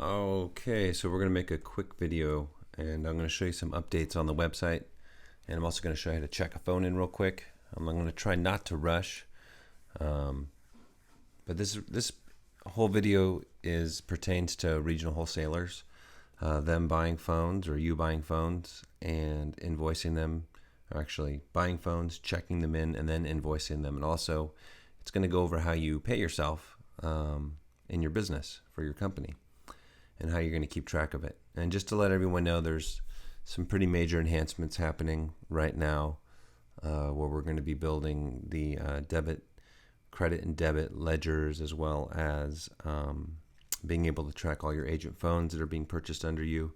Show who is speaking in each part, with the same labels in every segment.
Speaker 1: Okay, so we're going to make a quick video and I'm going to show you some updates on the website, and I'm also going to show you how to check a phone in real quick. I'm going to try not to rush, but this whole video pertains to regional wholesalers, them buying phones or you buying phones and invoicing them, or actually buying phones, checking them in, and then invoicing them. And also it's going to go over how you pay yourself in your business for your company, and how you're going to keep track of it. And just to let everyone know, there's some pretty major enhancements happening right now, where we're going to be building the credit and debit ledgers, as well as being able to track all your agent phones that are being purchased under you,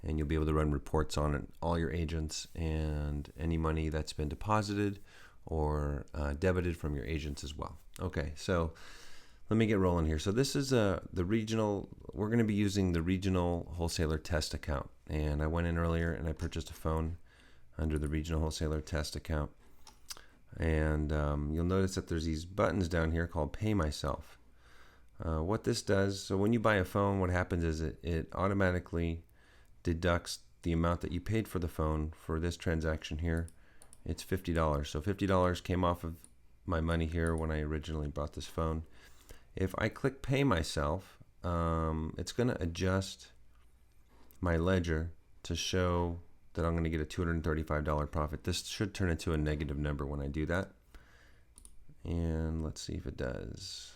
Speaker 1: and you'll be able to run reports on all your agents and any money that's been deposited or debited from your agents as well. Okay, so let me get rolling here. So this is the regional. We're going to be using the regional wholesaler test account, and I went in earlier and I purchased a phone under the regional wholesaler test account. And you'll notice that there's these buttons down here called Pay Myself. What this does, so when you buy a phone, what happens is it automatically deducts the amount that you paid for the phone. For this transaction here, it's $50. So $50 came off of my money here when I originally bought this phone. If I click Pay Myself, it's going to adjust my ledger to show that I'm going to get a $235 profit. This should turn into a negative number when I do that. And let's see if it does.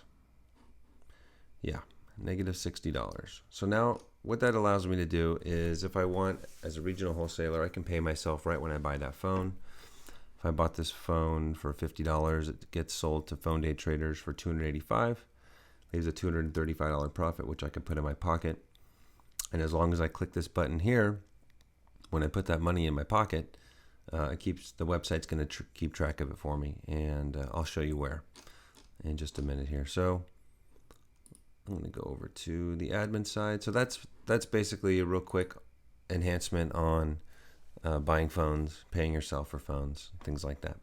Speaker 1: Yeah, negative $60. So now what that allows me to do is, if I want, as a regional wholesaler, I can pay myself right when I buy that phone. If I bought this phone for $50, it gets sold to phone day traders for $285. Leaves a $235 profit, which I can put in my pocket. And as long as I click this button here, when I put that money in my pocket, the website's going to keep track of it for me, and I'll show you where in just a minute here. So I'm going to go over to the admin side. So that's basically a real quick enhancement on buying phones, paying yourself for phones, things like that.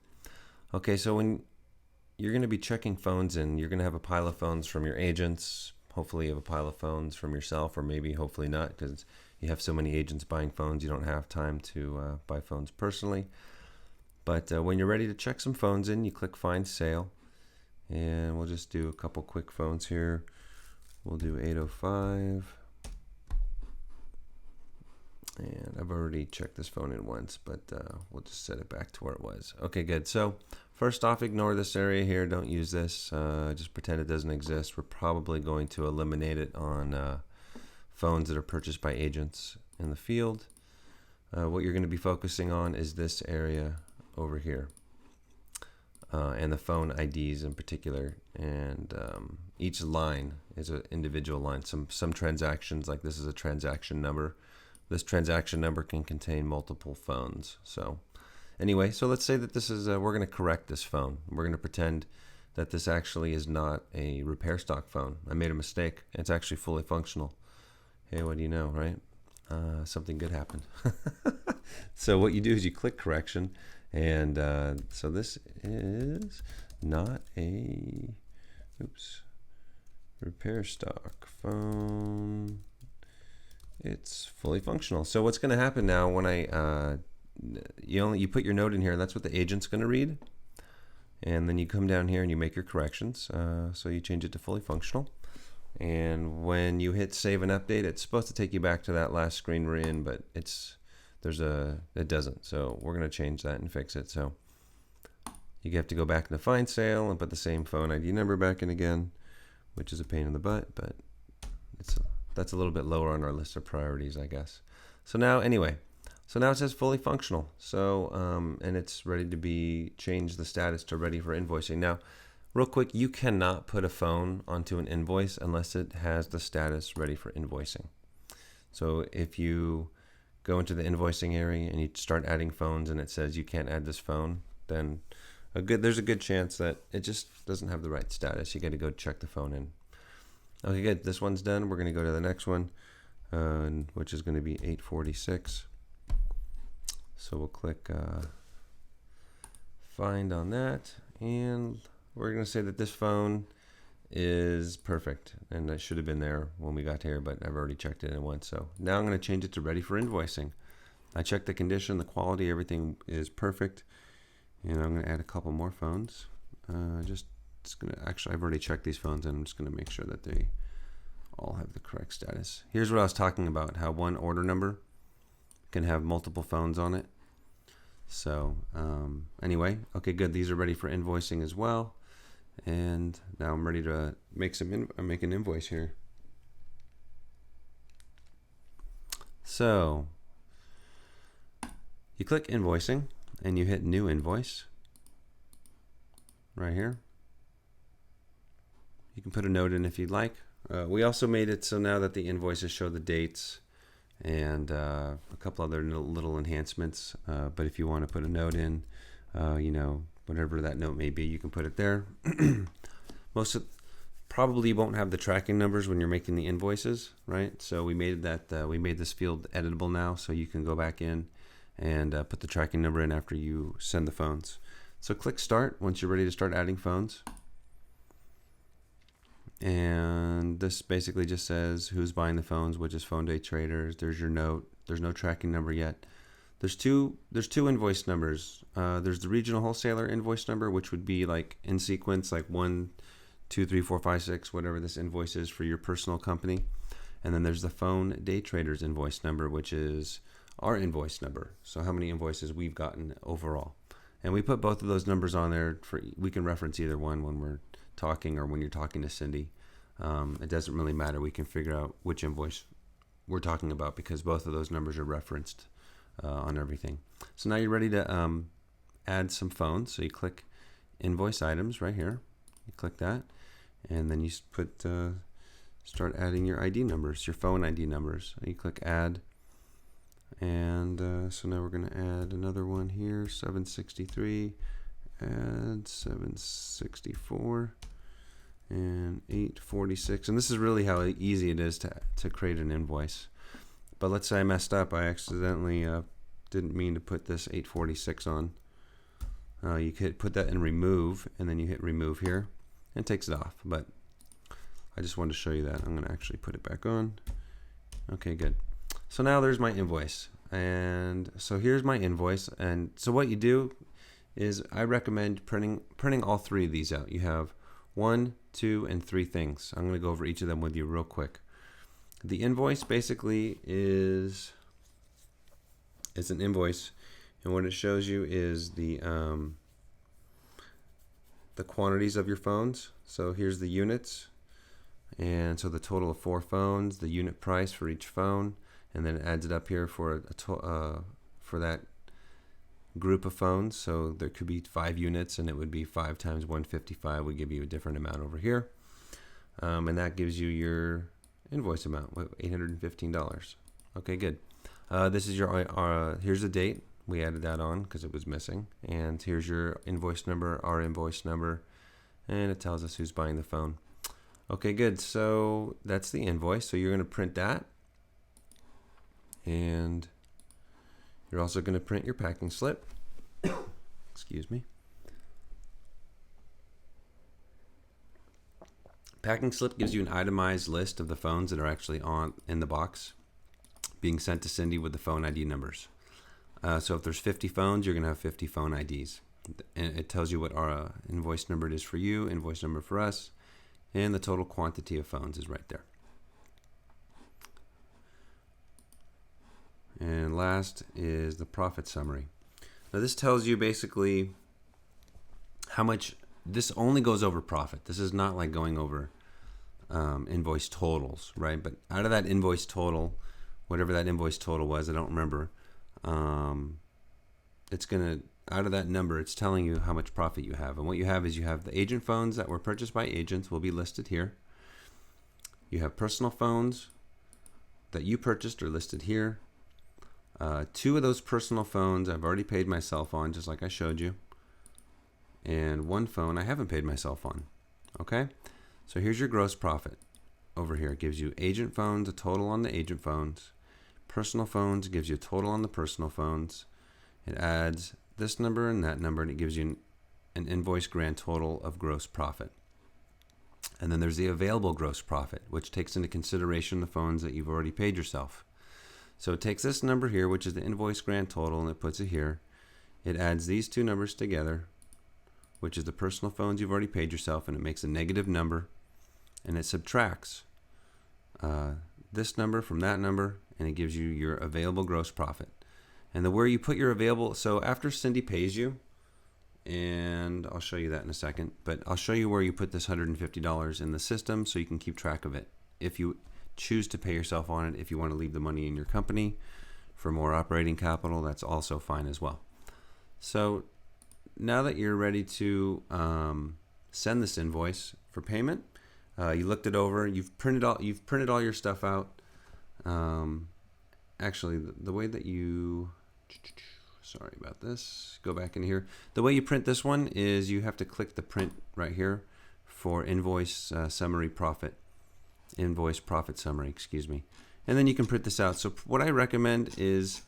Speaker 1: Okay, so when you're going to be checking phones, and you're going to have a pile of phones from your agents. Hopefully you have a pile of phones from yourself, or maybe hopefully not, because you have so many agents buying phones you don't have time to buy phones personally. But when you're ready to check some phones in, you click Find Sale, and we'll just do a couple quick phones here. We'll do 805. And I've already checked this phone in once, but we'll just set it back to where it was. Okay, good. So first off, ignore this area here. Don't use this. Just pretend it doesn't exist. We're probably going to eliminate it on phones that are purchased by agents in the field. What you're going to be focusing on is this area over here, and the phone IDs in particular. And each line is an individual line. Some transactions, like this is a transaction number. This transaction number can contain multiple phones. So anyway, so let's say that this is, we're going to correct this phone. We're going to pretend that this actually is not a repair stock phone. I made a mistake. It's actually fully functional. Hey, what do you know, right? Something good happened. So what you do is you click correction, and so this is not a, repair stock phone. It's fully functional. So what's going to happen now when you put your note in here, and that's what the agent's going to read, and then you come down here and you make your corrections. So you change it to fully functional, and when you hit save and update, it's supposed to take you back to that last screen we're in, but it doesn't. So we're going to change that and fix it. So you have to go back into Find Sale and put the same phone ID number back in again, which is a pain in the butt, but that's a little bit lower on our list of priorities, I guess. So now it says fully functional. So and it's ready to be changed, the status to ready for invoicing. Now, real quick, you cannot put a phone onto an invoice unless it has the status ready for invoicing. So if you go into the invoicing area and you start adding phones and it says you can't add this phone, then there's a good chance that it just doesn't have the right status. You got to go check the phone in. Okay, good. This one's done. We're going to go to the next one, which is going to be 846. So we'll click Find on that, and we're going to say that this phone is perfect, and that should have been there when we got here, but I've already checked it in once. So now I'm going to change it to ready for invoicing. I checked the condition, the quality, everything is perfect, and I'm going to add a couple more phones. Actually, I've already checked these phones, and I'm just going to make sure that they all have the correct status. Here's what I was talking about, how one order number can have multiple phones on it. So anyway, okay, good. These are ready for invoicing as well. And now I'm ready to make an invoice here. So you click invoicing and you hit new invoice right here. You can put a note in if you'd like. We also made it so now that the invoices show the dates and a couple other little enhancements. But if you want to put a note in, whatever that note may be, you can put it there. Probably won't have the tracking numbers when you're making the invoices, right? So we made this field editable now, so you can go back in and put the tracking number in after you send the phones. So click start once you're ready to start adding phones. And this basically just says who's buying the phones, which is Phone Day Traders. There's your note. There's no tracking number yet. There's two invoice numbers. There's the regional wholesaler invoice number, which would be like in sequence, like 1, 2, 3, 4, 5, 6, whatever this invoice is for your personal company. And then there's the Phone Day Traders invoice number, which is our invoice number. So how many invoices we've gotten overall. And we put both of those numbers on there we can reference either one when we're talking or when you're talking to Cindy. It doesn't really matter. We can figure out which invoice we're talking about because both of those numbers are referenced on everything. So now you're ready to add some phones. So you click invoice items right here. You click that, and then you start adding your ID numbers, your phone ID numbers. And you click add, and so now we're going to add another one here, 763, add 764. And 846, and this is really how easy it is to create an invoice. But let's say I messed up. I accidentally didn't mean to put this 846 on. You could put that in remove, and then you hit remove here, and it takes it off. But I just wanted to show you that. I'm going to actually put it back on. Okay, good. So now there's my invoice, and so here's my invoice. And so what you do is I recommend printing all three of these out. You have 1, 2, and 3 things. I'm going to go over each of them with you real quick. The invoice basically is an invoice, and what it shows you is the quantities of your phones. So here's the units, and so the total of 4 phones, the unit price for each phone, and then it adds it up here for that group of phones. So there could be 5 units, and it would be 5 times 155 would give you a different amount over here, and that gives you your invoice amount, $815. Okay, good. This is your here's the date. We added that on because it was missing, and here's your invoice number, our invoice number, and it tells us who's buying the phone. Okay, good. So that's the invoice. So you're going to print that, and you're also going to print your packing slip. Excuse me. Packing slip gives you an itemized list of the phones that are actually in the box being sent to Cindy with the phone ID numbers. So if there's 50 phones, you're going to have 50 phone IDs. And it tells you what our invoice number it is for you, invoice number for us, and the total quantity of phones is right there. And last is the profit summary. Now this tells you basically how much, this only goes over profit. This is not like going over invoice totals, right? But out of that invoice total, whatever that invoice total was, I don't remember, it's going to, out of that number, it's telling you how much profit you have. And what you have is you have the agent phones that were purchased by agents will be listed here. You have personal phones that you purchased are listed here. 2 of those personal phones I've already paid myself on, just like I showed you. And 1 phone I haven't paid myself on. Okay? So here's your gross profit. Over here it gives you agent phones, a total on the agent phones. Personal phones gives you a total on the personal phones. It adds this number and that number, and it gives you an invoice grand total of gross profit. And then there's the available gross profit, which takes into consideration the phones that you've already paid yourself. So it takes this number here, which is the invoice grand total, and it puts it here. It adds these two numbers together, which is the personal phones you've already paid yourself, and it makes a negative number, and it subtracts this number from that number, and it gives you your available gross profit. And where you put your available, so after Cindy pays you, and I'll show you that in a second, but I'll show you where you put this $150 in the system so you can keep track of it. If you choose to pay yourself on it, if you want to leave the money in your company for more operating capital, that's also fine as well. So now that you're ready to send this invoice for payment, you looked it over, you've printed all your stuff out. Actually, the way that you, sorry about this, go back in here. The way you print this one is you have to click the print right here for invoice summary profit, invoice profit summary, excuse me. And then you can print this out. So what I recommend is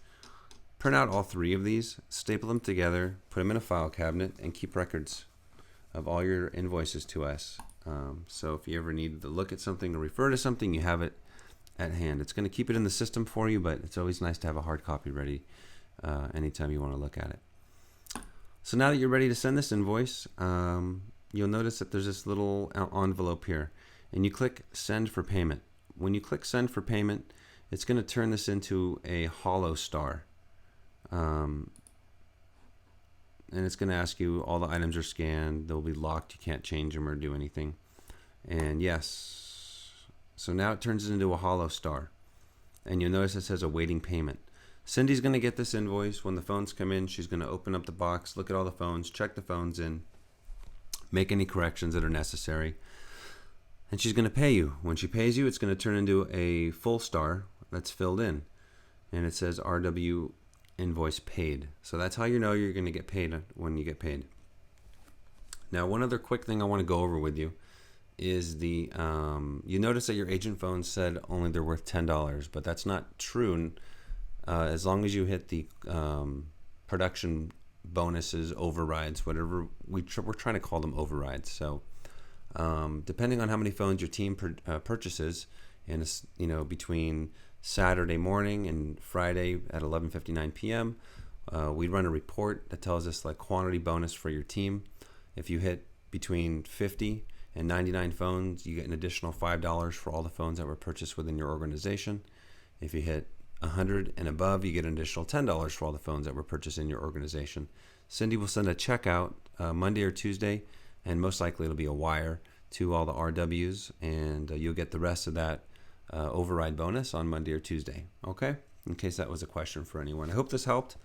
Speaker 1: print out all three of these, staple them together, put them in a file cabinet, and keep records of all your invoices to us. So if you ever need to look at something or refer to something, you have it at hand. It's going to keep it in the system for you, but it's always nice to have a hard copy ready anytime you want to look at it. So now that you're ready to send this invoice, you'll notice that there's this little envelope here, and you click send for payment. When you click send for payment, it's going to turn this into a hollow star. And it's going to ask you all the items are scanned, they'll be locked, you can't change them or do anything. And yes, so now it turns into a hollow star, and you'll notice it says awaiting payment. Cindy's going to get this invoice. When the phones come in, she's going to open up the box, look at all the phones, check the phones in, make any corrections that are necessary, and she's going to pay you. When she pays you, it's going to turn into a full star that's filled in, and it says RW invoice paid. So that's how you know you're going to get paid when you get paid. Now, one other quick thing I want to go over with you is the you notice that your agent phone said only they're worth $10, but that's not true. As long as you hit the production bonuses, overrides, whatever we're trying to call them, overrides. So depending on how many phones your team purchases, and between Saturday morning and Friday at 11:59 p.m. We run a report that tells us like quantity bonus for your team. If you hit between 50 and 99 phones, you get an additional $5 for all the phones that were purchased within your organization. If you hit 100 and above, you get an additional $10 for all the phones that were purchased in your organization. Cindy will send a check out Monday or Tuesday, and most likely it'll be a wire to all the RWs, and you'll get the rest of that override bonus on Monday or Tuesday. Okay? In case that was a question for anyone. I hope this helped.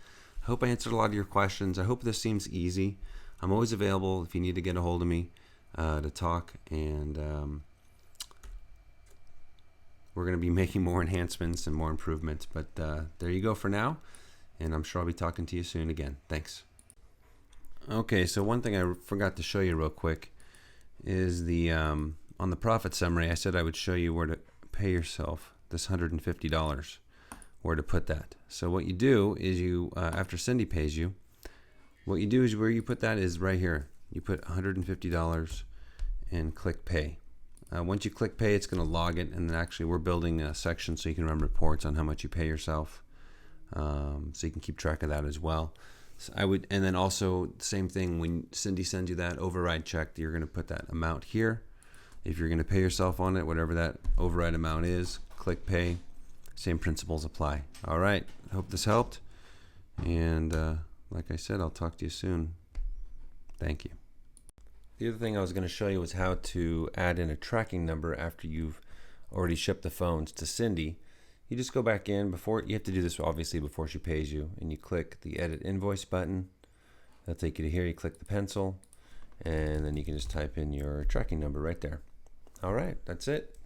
Speaker 1: I hope I answered a lot of your questions. I hope this seems easy. I'm always available if you need to get a hold of me to talk, and we're going to be making more enhancements and more improvements. But there you go for now, and I'm sure I'll be talking to you soon again. Thanks. Okay, so one thing I forgot to show you real quick is the on the profit summary, I said I would show you where to pay yourself this $150, where to put that. So what you do is you, after Cindy pays you, what you do is where you put that is right here. You put $150 and click pay. Once you click pay, it's going to log it, and then actually we're building a section so you can run reports on how much you pay yourself, so you can keep track of that as well. So and then also same thing, when Cindy sends you that override check, you're going to put that amount here. If you're going to pay yourself on it, whatever that override amount is, click pay. Same principles apply. All right, I hope this helped, and like I said, I'll talk to you soon. Thank you. The other thing I was going to show you was how to add in a tracking number after you've already shipped the phones to Cindy. You just go back in before, you have to do this obviously before she pays you, and you click the edit invoice button. That'll take you to here. You click the pencil, and then you can just type in your tracking number right there. All right, that's it.